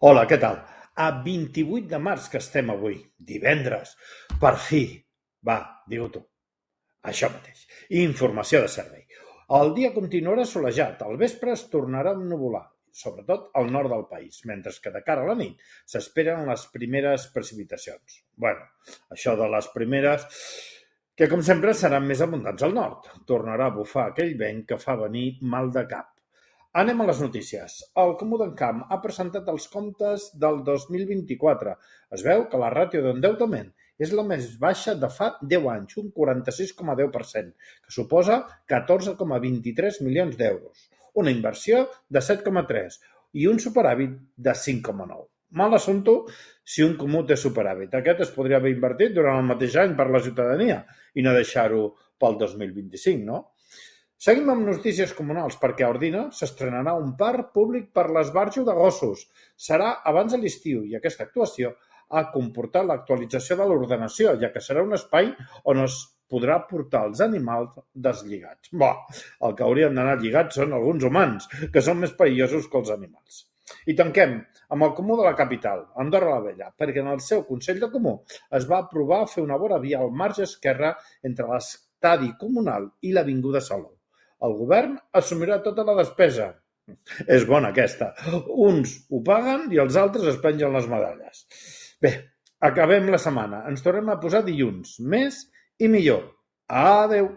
Hola, què tal? A 28 de març que estem avui, divendres. Per fi. Va, digue-ho tu. Això mateix. Informació de servei. El dia continuarà solejat. Al vespre es tornarà a ennuvolar, sobretot al nord del país, mentre que de cara a la nit s'esperen les primeres precipitacions. Bueno, això de les primeres, que com sempre seran més abundants al nord. Tornarà a bufar aquell vent que fa venir mal de cap. Anem a les notícies. El Comú d'Encamp ha presentat els comptes del 2024. Es veu que la ràtio d'endeutament és la més baixa de fa 10 anys, un 46,10%, que suposa 14,23 milions d'euros, una inversió de 7,3 i un superàvit de 5,9. Mal assumpte si un comú té superàvit. Aquest es podria haver invertit durant el mateix any per la ciutadania i no deixar-ho pel 2025, no? Seguim amb notícies comunals, perquè a Ordino s'estrenarà un parc públic per l'esbarjo de gossos. Serà abans de l'estiu i aquesta actuació ha comportat l'actualització de l'ordenació, ja que serà un espai on es podrà portar els animals deslligats. El que haurien d'anar lligats són alguns humans, que són més perillosos que els animals. I tanquem amb el Comú de la capital, Andorra la Vella, perquè en el seu Consell de Comú es va aprovar fer una vora via al marge esquerre entre l'estadi comunal i l'Avinguda Salou. El govern assumirà tota la despesa. És bona aquesta. Uns ho paguen i els altres es pengen les medalles. Bé, acabem la setmana. Ens tornem a posar dilluns. Més i millor. Adeu.